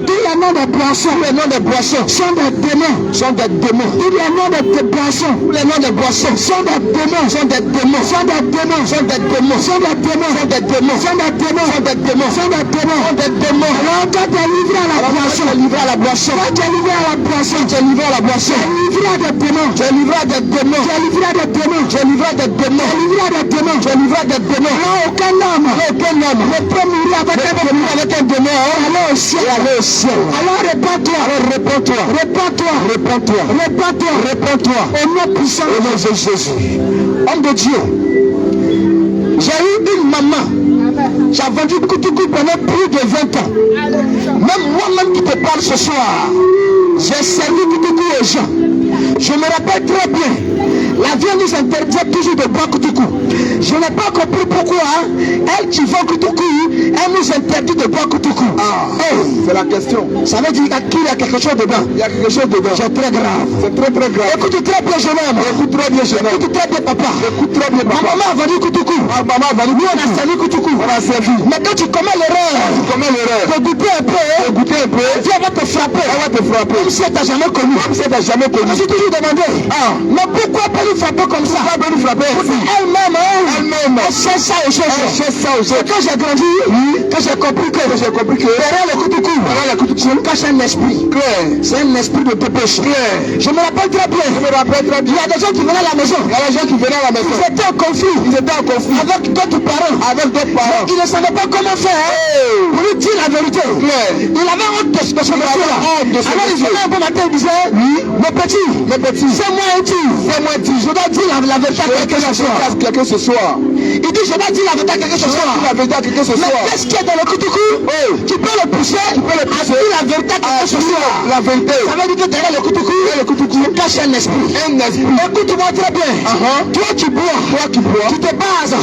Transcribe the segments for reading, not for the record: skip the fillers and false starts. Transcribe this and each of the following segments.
Tous les noms de boissons, les noms de boissons sont des démons. Sont des démons. Tous les noms de boissons, les noms de boissons sont des démons. Sont des démons. Sont des démons. Sont des démons. Sont des démons. Sont des démons. Sont des démons. Sont des démons. Sont des démons. Sont des démons. Alors quand tu es livré à la boisson, livré à la boisson. Quand tu es livré à la boisson, tu es livré à la boisson. Tu es livré à des démons. Tu es livré à des démons. Tu es livré à des démons. Tu es livré à des démons. Tu es livré à des démons. Tu es livré à des démons. Alors aucun homme ne peut mourir avec un démon. Aller au ciel. Aller au ciel. Alors répands-toi. Alors répands-toi. Répands-toi. Répands-toi. Répands-toi. Répands-toi. Au nom puissant de Jésus. Homme de Dieu. J'ai eu une maman. J'ai vendu Koutoukou pendant plus de 20 ans. Même moi-même qui te parle ce soir, j'ai servi Koutoukou aux gens. Je me rappelle très bien. La vie nous interdit toujours de boire Koutoukou. Je n'ai pas compris pourquoi elle qui vend Koutoukou, elle nous interdit de boire Koutoukou. C'est la question. Ça veut dire qu'il y a quelque chose dedans. Il y a quelque chose dedans. C'est très grave. C'est très très grave. Écoute très bien, jeune homme. Écoute très bien, jeune homme. Écoute très bien, papa. Écoute très bien, papa. Ma maman a vendu Koutoukou. Ma maman a vendu. Nous, on a servi Koutoukou. On a servi. Mais quand tu commets l'erreur, de goûter un peu, Dieu va te frapper. Elle va te frapper. Comme si elle t'a jamais connu. Comme si elle t'a jamais connu. Je me suis toujours demandé. Mais pourquoi pas nous frapper comme ça? Pourquoi pas nous frapper? Elle-même, elle cherche ça aux choses. Elle cherche ça aux choses. Et quand j'ai grandi, quand j'ai compris que derrière le Koutoukou, je me cache un esprit. C'est un esprit de dépêche. Je me rappelle très bien. Il y a des gens qui venaient à la maison. Ils étaient en conflit. Avec d'autres parents. Ils ne savaient pas comment faire pour lui dire la vérité. Il avait honte de ce métier-là. Alors il venait un bon matin, il disait, mon petit, c'est moi et tu. Je dois dire la vérité à quelqu'un ce soir. Il dit, je dois dire la vérité à quelqu'un ce soir. Mais qu'est-ce qu'il y a dans le Koutoukou? Tu peux le pousser à dire la vérité à quelqu'un ce soir. La vérité. Ça veut dire que derrière le Koutoukou, tu caches un esprit. Écoute-moi très bien. Toi qui bois, tu te bases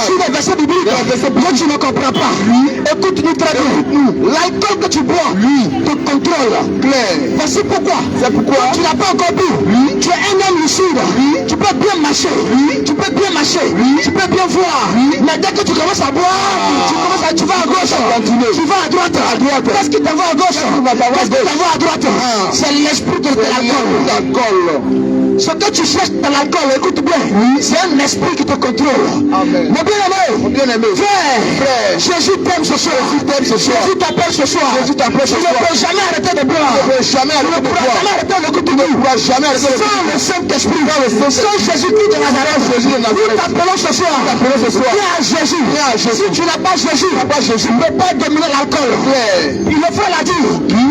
sur les versets bibliques que tu ne comprends pas. Écoute-nous très bien. L'alcool que tu bois te contrôle. Voici pourquoi. Tu n'as pas encore bu. Tu es un homme lucide. Tu peux bien marcher. Tu peux bien voir. Mais dès que tu commences à boire, tu vas à gauche. Tu vas à droite. Qu'est-ce qui t'envoie à gauche? Qu'est-ce qui t'envoie à droite? C'est l'esprit de l'alcool. Ce que tu cherches dans l'alcool, écoute bien, c'est un esprit qui te contrôle. Amen. Mon bien-aimé, frère, Jésus t'aime ce soir. Jésus t'appelle ce soir. Tu ne peux jamais arrêter de boire. Tu ne pourras jamais arrêter de goûter. Sans le Saint-Esprit, sans Jésus-Christ de Nazareth, nous t'appelons ce soir. Viens à Jésus. Si tu n'as pas Jésus, tu ne peux pas dominer l'alcool. Le frère l'a dit.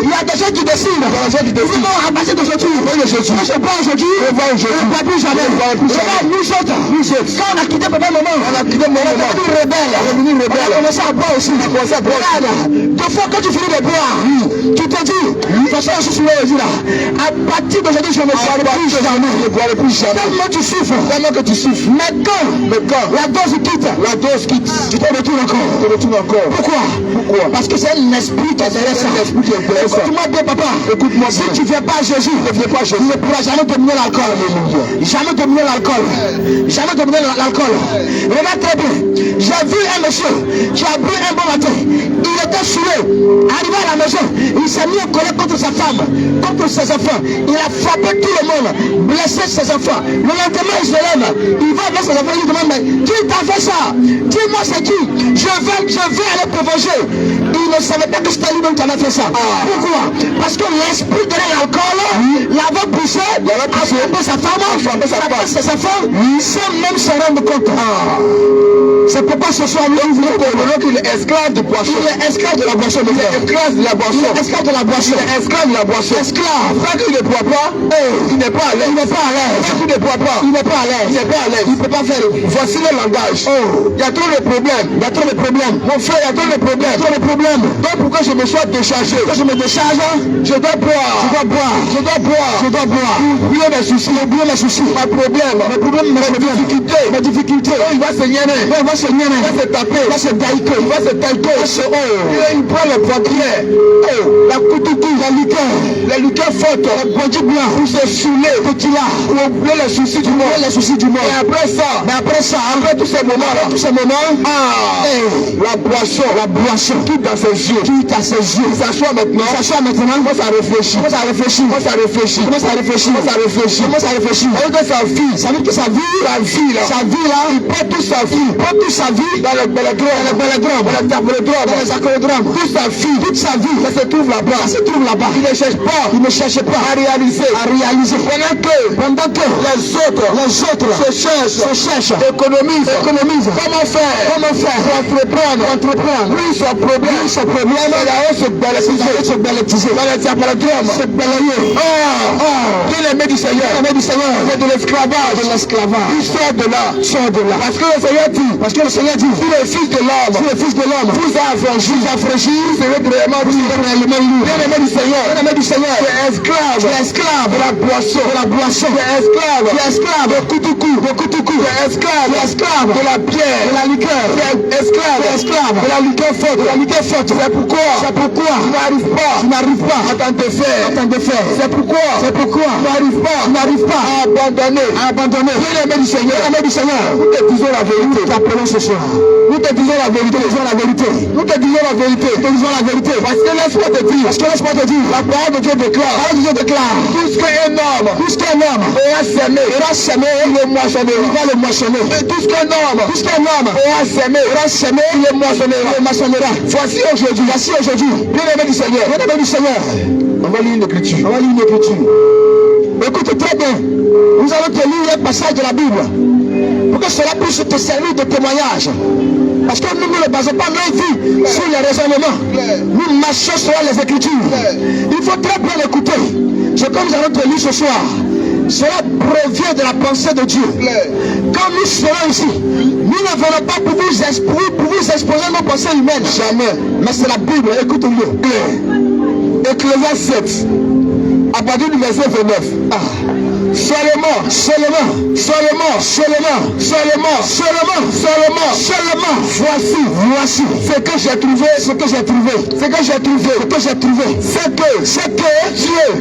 Il y a des gens qui décident. Ils vont ramasser d'aujourd'hui. Je bois aujourd'hui. On va plus jamais. Nous autres, quand on a quitté pendant un moment, on est devenu rebelle. On a commencé à boire aussi. Regarde, deux fois quand tu finis de boire, tu te dis, de toute façon, je suis là, à partir d'aujourd'hui, je ne boirai plus jamais. Tellement tu souffres. Mais quand la dose quitte, tu te retournes encore. Pourquoi? Parce que c'est un esprit qui intéresse. Écoute-moi bien, papa. Si tu ne viens pas à Jésus, tu ne pourras jamais dominer l'alcool. Jamais dominer l'alcool. Regarde très bien. J'ai vu un monsieur qui a bu un bon matin. Il était saoulé. Arrivé à la maison, il s'est mis en colère contre sa femme, contre ses enfants. Il a frappé tout le monde, blessé ses enfants. Le lendemain, il se lève. Il va vers ses enfants, il lui demande, mais qui t'a fait ça? Dis-moi c'est qui? Je vais aller te venger. Il ne savait pas que c'était lui-même qui avait fait ça. Pourquoi? Parce que l'esprit de l'alcool l'avait poussé à frapper sa femme, frapper ses enfants, sans même se rendre compte. C'est pourquoi ce soir nous voulons qu'il est esclave de boisson. Il est esclave de la boisson. Il est esclave de la boisson. Il est esclave de la boisson. Il est esclave de la boisson. Esclave. Quand il ne boit pas, il n'est pas à l'aise. Quand il ne boit pas, il n'est pas à l'aise. Il ne peut pas faire. Voici le langage. Il y a trop de problèmes. Mon frère, il y a trop de problèmes. Donc pourquoi je me sois déchargé? Quand je me décharge, je dois boire. Oublier mes soucis. Mes difficultés. Il va se gêner. Il va se taper. Il va se tailler. Il prend le poitrine. La Koutoukou, la liqueur forte, le body blanc, pour se saouler, pour oublier les soucis du monde. Et après ça, après tous ces moments, la boisson qui dans ses yeux. Qui est à ses yeux. Il s'assoit maintenant. Il s'assoit maintenant. Commence à réfléchir. Commence à réfléchir. Commence à réfléchir. Commence à réfléchir. Commence à réfléchir. Commence à réfléchir. On que sa fille. Ça veut dire que sa vie là. Il porte toute sa vie. Il porte toute sa vie dans le bélodrome. Dans les accolodromes. Toute sa vie. Ça se trouve là-bas. Il ne cherche pas. À réaliser. Pendant que les autres se cherchent. Économisent. Comment faire pour entreprendre. Lui, son problème. Il a se balayer. Dans les accolodromes. Se balayer. Bien aimé du Seigneur. C'est de l'esclavage. Il sort de là. Parce que le Seigneur dit. Si le Fils de l'homme vous a affranchi, vous serez réellement libre. Bien aimé du Seigneur. Tu es esclave de la boisson. Tu es esclave de coutou-cou. Tu es esclave de la bière, de la liqueur. Tu es esclave de la liqueur forte. C'est pourquoi tu n'arrives pas à t'en défaire. C'est pourquoi tu n'arrives pas à abandonner. Bien aimé du Seigneur. Nous te disons la vérité. T'appelons ce soir. Nous te disons la vérité. Parce que laisse-moi te dire. La parole de Dieu déclare. Tout ce qu'un homme aura semé, il le moissonnera. Et tout ce qu'un homme aura semé, il le moissonnera. Voici aujourd'hui. Bien aimé du Seigneur. On va lire une écriture. Écoute très bien. Nous allons te lire un passage de la Bible pour que cela puisse te servir de témoignage. Parce que nous ne basons pas nos vies sur les raisonnements. Nous marchons sur les Écritures. Il faut très bien l'écouter. Ce que nous allons te lire ce soir, cela provient de la pensée de Dieu. Quand nous serons ici, nous ne venons pas pour vous exposer nos pensées humaines. Jamais. Mais c'est la Bible. Écoutez-le. Ecclésiaste 7. À partir du verset 29. Seulement. Voici ce que j'ai trouvé. C'est que Dieu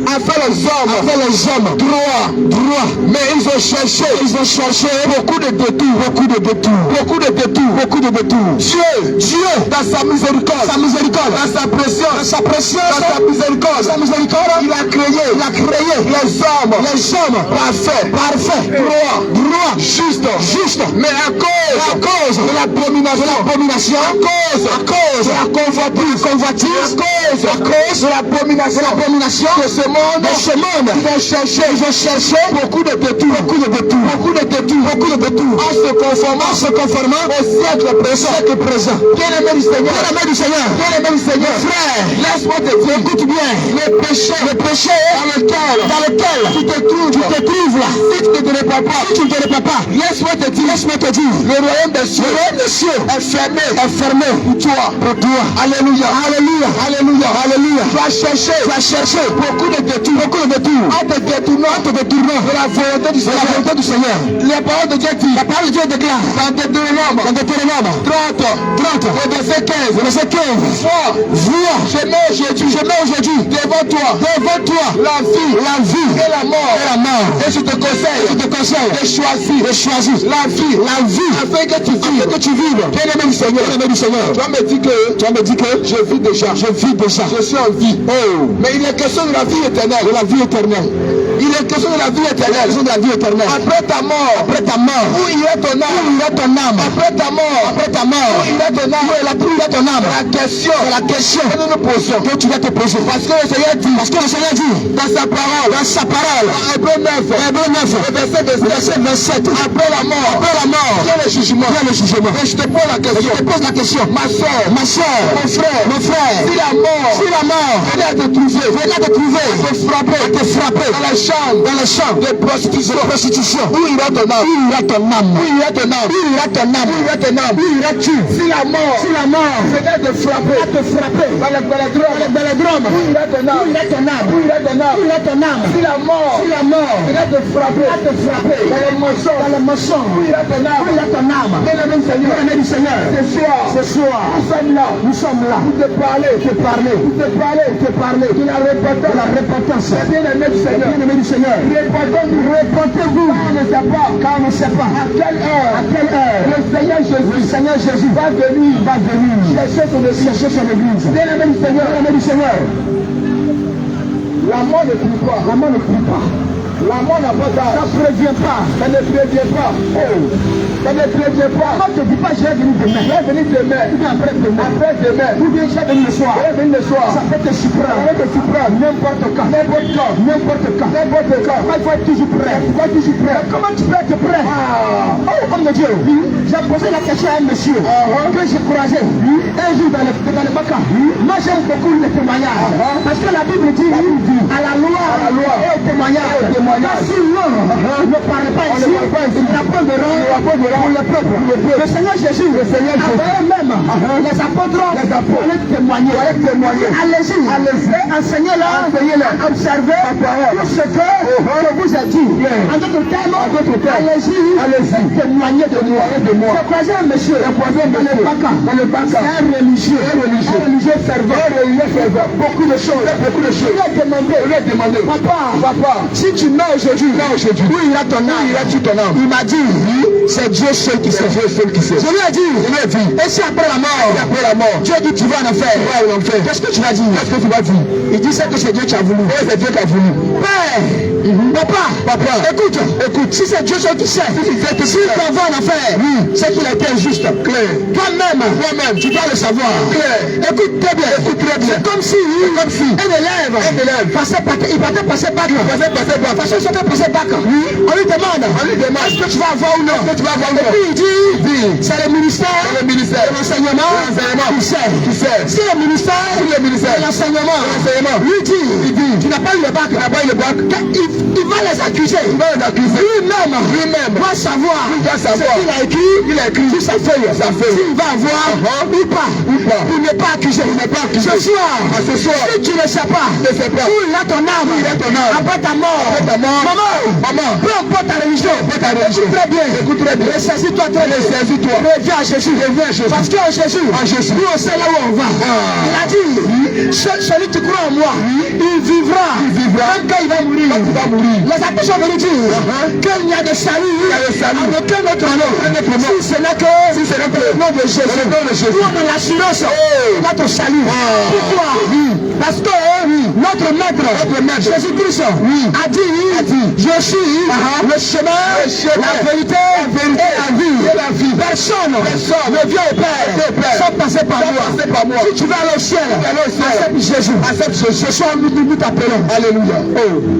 a fait les hommes droit. Mais ils ont cherché beaucoup de détours. Dieu dans sa miséricorde, dans sa pression, sa miséricorde, il a créé les hommes parfaits, droit, juste, mais à cause de l'abomination, à cause de la convoitise, à cause de l'abomination de ce monde, ils ont cherché beaucoup de détours, en se conformant au siècle présent. Bien-aimé du Seigneur, frère, laisse-moi te dire, écoute bien, le péché dans lequel tu te trouves là, si tu ne te répands pas, laisse-moi te dire, le royaume des cieux est fermé pour toi. Alléluia. Tu vas chercher beaucoup de détours, en te détournant de la volonté du Seigneur. La parole de Dieu déclare dans Deutéronome 30, au verset 15, vois, je mets aujourd'hui devant toi la vie et la mort. Et je te conseille de choisir la vie afin que tu vives. Bien-aimé du Seigneur, tu vas me dire que je vis déjà, je suis en vie. Mais il est question de la vie éternelle. Il est question de la vie éternelle. Après ta mort, où irait ton âme? Après ta mort, où irait ton âme? La question que nous nous posons, que tu vas te poser. Parce que le Seigneur dit dans sa parole, Hébreux 9, verset 27, après la mort, vient le jugement. Et je te pose la question, ma soeur, mon frère, si la mort venait à te trouver, à te frapper dans les chambres de prostitution, où ira ton âme? Si la mort venait à te frapper dans le bélodrome, où ira ton âme? Si la mort venait à te frapper dans les mensonges, où ira ton âme? Bien-aimé du Seigneur, ce soir, nous sommes là pour te parler parler. Pour te parler. Pour te parler. De la repentance. La repentance. Bien-aimé du Seigneur. Bien-aimé du Seigneur. Repentez-vous. Car on ne sait pas. À quelle heure? À quelle heure? Le Seigneur Jésus va venir. Chercher son église. Bien-aimé du Seigneur. Bien-aimé du Seigneur. La mort ne prie pas. La mort ne prie pas. La mort n'a pas d'âge. Ça ne prévient pas. Ça ne prévient pas. Oh. Ça ne prévient pas. Moi, je ne dis pas je vais venir demain. Je vais venir demain. Ou bien après demain. Après demain. Ou bien je vais venir le soir. Je vais venir le soir. Ça peut te surprendre. Ça peut te surprendre. N'importe quand. N'importe quand. N'importe quand. N'importe quand. Il faut être toujours prêt. Il faut être toujours prêt. Comment tu peux être prêt? Ah. Oh, comme de Dieu. J'ai posé la question à un monsieur que j'ai croisé un jour dans le Baka. Moi, j'aime beaucoup les témoignages. Parce que la Bible dit à la loi et au témoignage. Si l'homme ne parle pas ici, il n'a pas de rang pour le peuple. Le Seigneur Jésus, envoyait même les apôtres allaient témoigner. Allez-y, enseignez-leur, observez tout ce que je vous ai dit. En d'autres termes, allez-y, témoignez de moi. J'ai croisé un monsieur dans le Baka. C'est un religieux fervent. Beaucoup de choses. Il lui a demandé, papa, si tu meurs aujourd'hui, où ira ton âme? Il m'a dit, c'est Dieu seul qui sait. Je lui ai dit, et si après la mort, Dieu dit tu vas en enfer. Qu'est-ce que tu vas dire? Il dit c'est que c'est Dieu qui a voulu. C'est Dieu qui a voulu. Père, papa, écoute, si c'est Dieu seul qui sait, si on va en enfer, c'est qu'il a été injuste. Toi-même, tu dois le savoir. Écoute très bien. C'est comme si un élève passait bac. Parce que c'était passé bac. On lui demande, est-ce que tu vas avoir ou non? Et puis il dit, c'est le ministère de l'enseignement qui sait. Si le ministère de l'enseignement lui dit, tu n'as pas eu le bac, il va les accuser. Lui-même doit savoir ce qu'il a écrit sur sa feuille. S'il va avoir ou pas. Pour ne pas accuser. Ce soir, si tu ne sais pas, où il a ton âme, après ta mort, maman, peu importe ta religion, écoute très bien, ressaisis-toi très bien, reviens à Jésus, parce qu'en Jésus, nous on sait là où on va. Il a dit, celui qui croit en moi, il vivra, même quand il va mourir. Les apôtres sont venus dire qu'il y a des saluts en aucun autre nom, si ce n'est que le nom de Jésus. Nous on a l'assurance de notre salut. Pourquoi? Parce que notre maître, Jésus-Christ, a dit, je suis le chemin, la vérité et la vie. Personne ne vient au Père sans passer par moi. Si tu vas aller au ciel, accepte Jésus. Ce soir, nous t'appelons. Alléluia.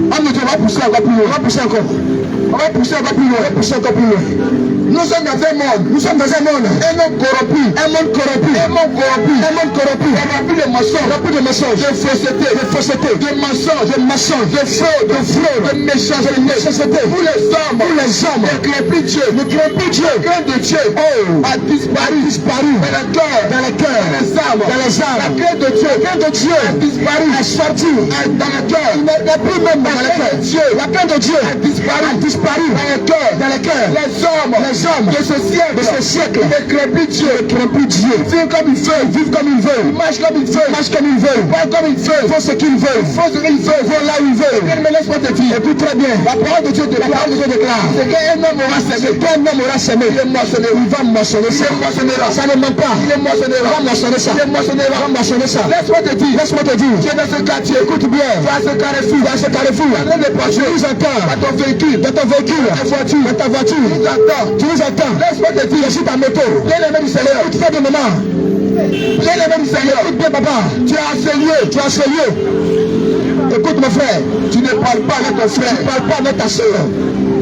On va pousser encore plus loin. On va pousser encore plus loin. Nous sommes dans un monde. Un monde corrompu. On n'a plus de mensonges. De fausseté. De mensonges. De fraude. De méchanceté. Pour les hommes. Ne craignent plus Dieu. Crainte de Dieu a disparu. Dans les cœurs. Dans les âmes. La crainte de Dieu a disparu. A sorti dans les cœurs. Il n'est plus même dans les cœurs. La crainte de Dieu a disparu dans les cœurs. Les hommes de ce siècle ne craignent plus Dieu. Vivent comme ils veulent. Marchent comme ils veulent. Parlent comme ils veulent. Font ce qu'ils veulent. Vont là où ils veulent. Mais laisse-moi te dire. Écoute très bien. La parole de Dieu déclare. C'est qu'un homme aura semé. Il va moissonner ça. Ça ne ment pas. Il va moissonner ça. Laisse-moi te dire. Tu es dans ce quartier. Écoute bien. Tu es dans ce carrefour. Tu nous entends. Dans ton véhicule. Dans ta voiture. Tu nous entends. Laisse-moi te dire. Je suis ta moto. Bien-aimé du Seigneur. Écoute ça de maman. Bien-aimé du Seigneur. Écoute bien papa. Tu es à ce lieu. Écoute mon frère. Tu ne parles pas avec ton frère. Tu ne parles pas avec ta soeur.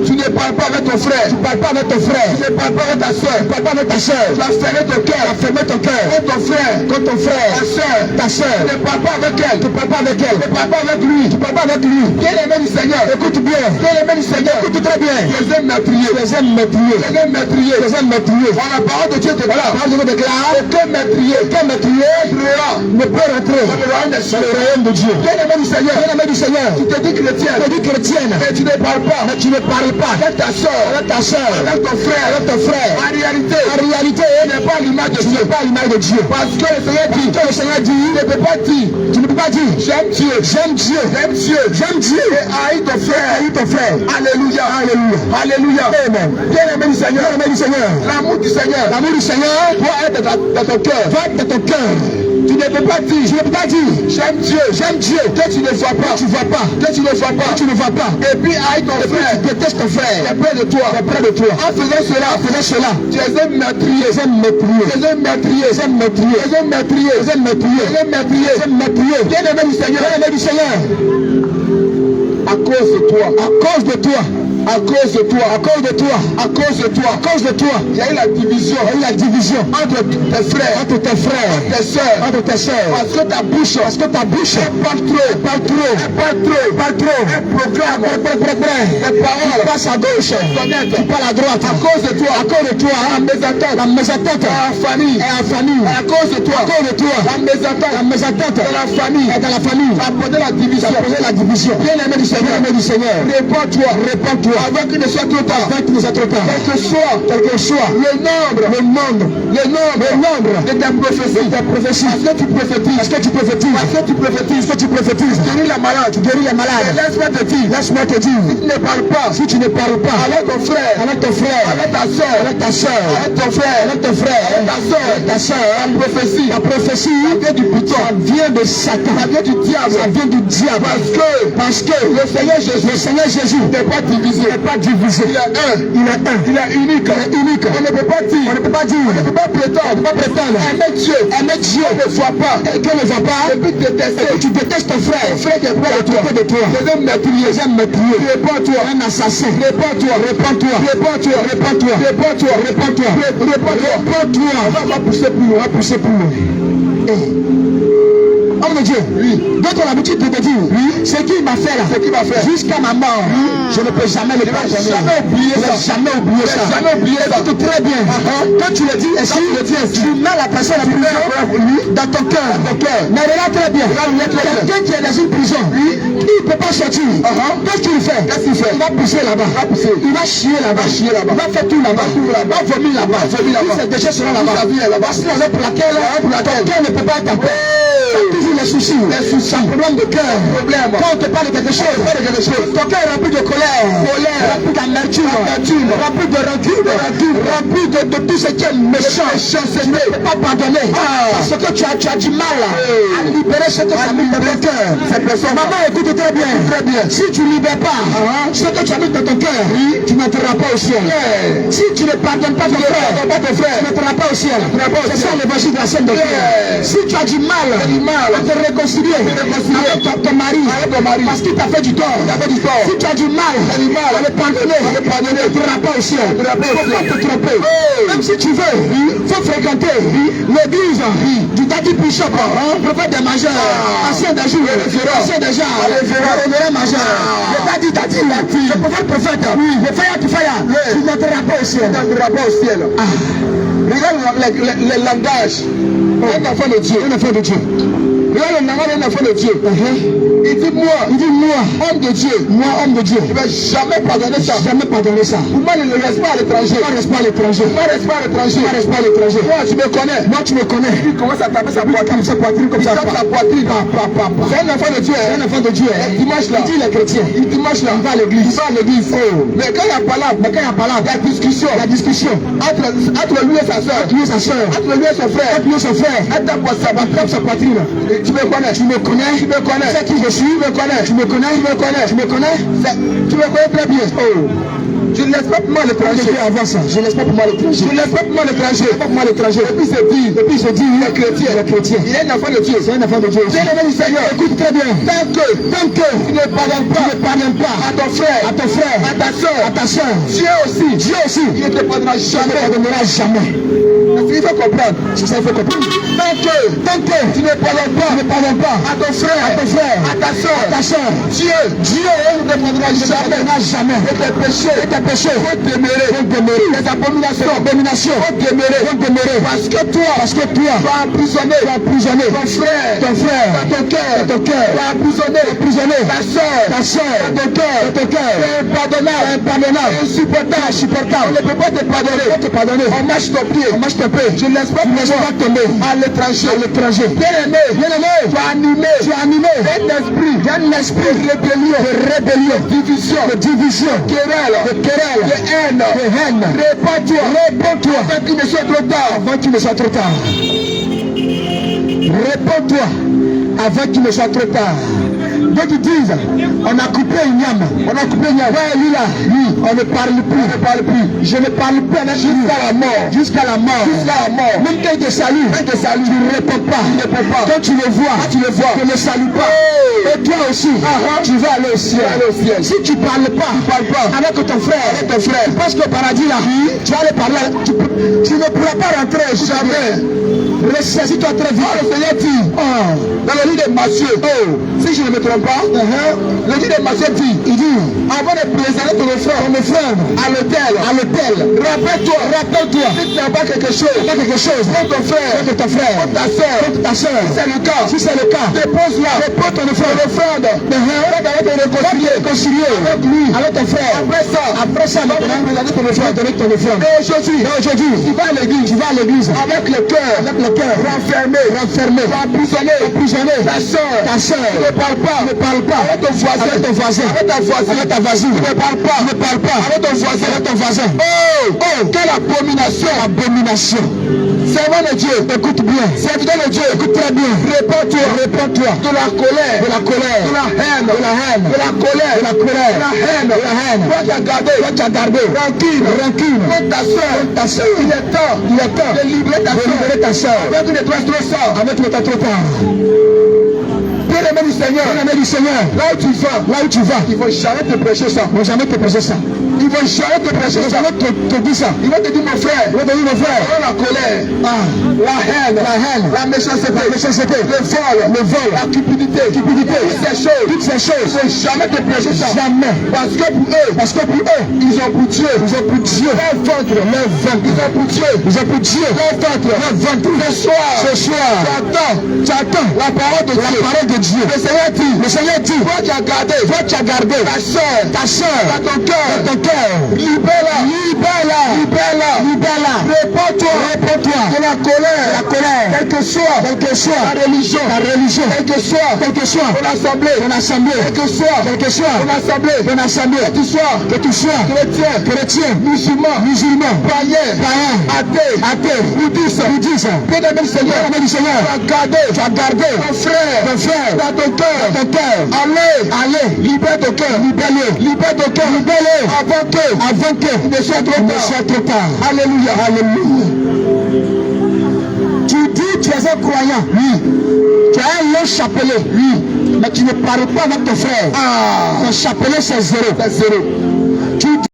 Tu ne parles pas avec ton frère. Tu ne parles pas avec ton frère. Tu ne parles pas avec ta soeur. Tu ne parles pas avec ta soeur. Tu as fermé ton cœur. Contre ton frère. Ta soeur. Tu ne parles pas avec elle. Tu ne parles pas avec elle. Tu ne parles pas avec lui. Tu ne parles pas avec lui. Bien-aimé du Seigneur. Écoute bien. Bien-aimé du Seigneur. Écoute très bien. Les aime m'appuyer. On a parole de Dieu te déclare. Aucun meurtrier ne peut rentrer dans le royaume de Dieu. Bien-aimé du Seigneur. Tu te dis chrétienne. Mais tu ne parles pas. pas avec ta soeur, avec ton frère, en réalité, tu n'es pas l'image de Dieu. Parce que le Seigneur dit, tu ne peux pas dire, j'aime Dieu, et haïs ton frère. Alléluia. Amen. Bien-aimé du Seigneur, l'amour du Seigneur doit être dans ton cœur. Tu ne peux pas dire, j'aime Dieu, que tu ne vois pas, et puis haïs ton frère, tu détestes ton frère, il est près de toi. En faisant cela, tu es un meurtrier. Bien-aimé du Seigneur, à cause de toi, il y a eu la division entre tes frères, tes soeurs, parce que ta bouche parle trop, un programme, des paroles, tu passes à gauche, tu parles à droite, à cause de toi, la mésentente, dans la famille, à cause de toi, la mésentente, dans la famille, ça a posé la division. Bien-aimé du Seigneur, répands-toi, avant qu'il ne soit trop tard, quel que soit le nombre de ta prophétie, parce que tu prophétises, guéris la malade, et laisse-moi te dire, si tu ne parles pas, avec ton frère, avec ta soeur, avec ton frère, avec ta soeur, la prophétie, ça vient du buton, ça vient de Satan, ça vient du diable, parce que le Seigneur Jésus n'est pas divisé, il est unique. On ne peut pas dire, on ne peut pas prétendre aimer Dieu, on ne voit pas, et puis tu détestes ton frère qui est près de toi, c'est un meurtrier, répands-toi, un assassin, répands-toi, on va pousser plus loin, Homme de Dieu, d'autres ont l'habitude de te dire, ce qu'il m'a fait là, jusqu'à ma mort, je ne peux jamais le pardonner. Jamais oublier ça. Écoute très bien. Quand tu le dis, tu mets la personne en prison dans ton cœur. Mais regarde très bien. Quelqu'un qui est dans une prison, il ne peut pas sortir. Qu'est-ce qu'il fait? Il va pousser là-bas. Il va chier là-bas. Il va faire tout là-bas. Il va vomir là-bas. Ses déchets seront là-bas. Parce que pour laquelle ton cœur ne peut pas être en paix. Toujours les soucis, un problème de cœur. Quand on te parle de quelque chose, ton cœur est rempli de colère, rempli d'amertume, rempli de rancune, rempli de tout ce qui est méchant. Tu ne peux pas pardonner parce que tu as du mal à libérer ce que tu as mis dans ton cœur. Maman, écoute très bien. Si tu ne libères pas ce que tu as mis dans ton cœur, tu n'entreras pas au ciel. Si tu ne pardonnes pas ton frère, tu n'entreras pas au ciel. C'est ça l'évangile de la Sainte Doctrine. Si tu as du mal à te réconcilier avec ton mari, parce qu'il t'a fait du tort, si tu as du mal à le pardonner, tu n'entreras pas au ciel. Il ne faut pas te tromper. Même si tu veux, il faut fréquenter l'église du Daddy Bishop, prophète des majeurs, ancien des jours, révérend majeur. Le Daddy, le prophète, le fire to fire, tu n'entreras pas au ciel. Regarde le langage d'un enfant de Dieu. Regarde le langage d'un enfant de Dieu. Il dit moi, homme de Dieu. Je ne vais jamais pardonner ça. Pour moi, il ne reste pas à l'étranger. Moi, tu me connais. Il commence à taper sa poitrine comme ça. C'est un enfant de Dieu. Dimanche là, il dit les chrétiens. Dimanche là, il va à l'église. Mais quand il y a palabre, il y a discussion entre lui et sa soeur, entre lui et son frère. Elle tape sa poitrine. Tu me connais. C'est qui je suis. Tu me connais très bien. Je ne laisse pas pour moi l'étranger. Je ne laisse pas pour moi l'étranger. Et puis je dis, il est chrétien. Il est un enfant de Dieu. Bien aimé du Seigneur, écoute très bien. Tant que tu ne pardonnes pas à ton frère, à ta soeur, Dieu aussi, il ne te pardonnera jamais. Il faut comprendre. C'est ça, il faut comprendre. Tant que tu ne pardonnes pas à ton frère, à ta soeur, Dieu ne te pardonnera jamais. Et tes péchés péchés, vont demeurer. Les abominations vont demeurer. Parce que toi, tu as emprisonné ton frère, dans ton cœur. Tu as emprisonné ta soeur, dans ton cœur. Tu es impardonnable, insupportable. On ne peut pas te pardonner. On marche ton pied. Je ne laisse pas tomber à l'étranger. Bien-aimé, tu as animé un esprit de rébellion, de division, de querelle, de haine. Réponds-toi avant qu'il ne soit trop tard. Réponds-toi avant qu'il ne soit trop tard. Dès qu'ils disent, on a coupé une yam. Ouais, lui là, on ne parle plus. Je ne parle plus avec lui jusqu'à la mort. Même quand il te salue, tu ne réponds pas. Quand tu le vois, ne le salue pas. Et toi aussi, tu vas aller au ciel. Si tu ne parles pas avec ton frère, tu penses qu'au paradis là, tu vas aller parler, tu ne pourras pas rentrer jamais. Ressaisis-toi très vite. Le Seigneur dit, dans le livre de Matthieu, si je ne me trompe pas, le livre de Matthieu dit, avant de présenter ton frère à l'autel, rappelle-toi, si tu n'as pas quelque chose, pour ton frère, pour ta soeur, si c'est le cas, dépose ton offrande, avant de réconcilier avec lui, avec ton frère. Après ça, donner ton offrande. Et aujourd'hui, tu vas à l'église, avec le cœur renfermé, emprisonné, ta soeur, tu ne parles pas, avec ton voisin, avec ta voisine, tu ne parles pas, avec ton voisin. Oh, quelle abomination. Servant de Dieu, écoute bien. Serviteur de Dieu, écoute très bien. Réponds-toi de la colère, de la haine, de la haine. Toi tu as gardé rancune contre ta soeur. Il est temps de libérer ta soeur. Avec une étoile trop sort, avec le temps trop tard. Bien-aimé du Seigneur, là où tu vas, ils vont jamais te prêcher ça. Ils vont jamais te prêcher ça. Ils vont jamais te dire ça. Ils vont te dire mon frère. La colère, la haine, la méchanceté, le vol, la cupidité, toutes ces choses. Ils vont jamais te prêcher ça. Jamais. Parce que pour eux, ils ont pour Dieu leur ventre. Ils ont pour Dieu leur ventre. Ce soir, tu attends la parole de Dieu. Le Seigneur dit, toi tu as gardé ta soeur, dans ton cœur. Libère-la. Réponds-toi de la colère. Quelle que soit ta religion, quelle que soit ton assemblée, quelle que soit ton assemblée, que tu sois chrétien, musulman, païen, athée, bouddhiste, bien-aimé du Seigneur, tu as gardé ton frère dans ton cœur. Allez, libère ton cœur, avant que il ne soit trop tard. Alléluia. Tu dis tu es un croyant, tu as un long chapelet, mais tu ne parles pas avec ton frère. Ton chapelet c'est zéro.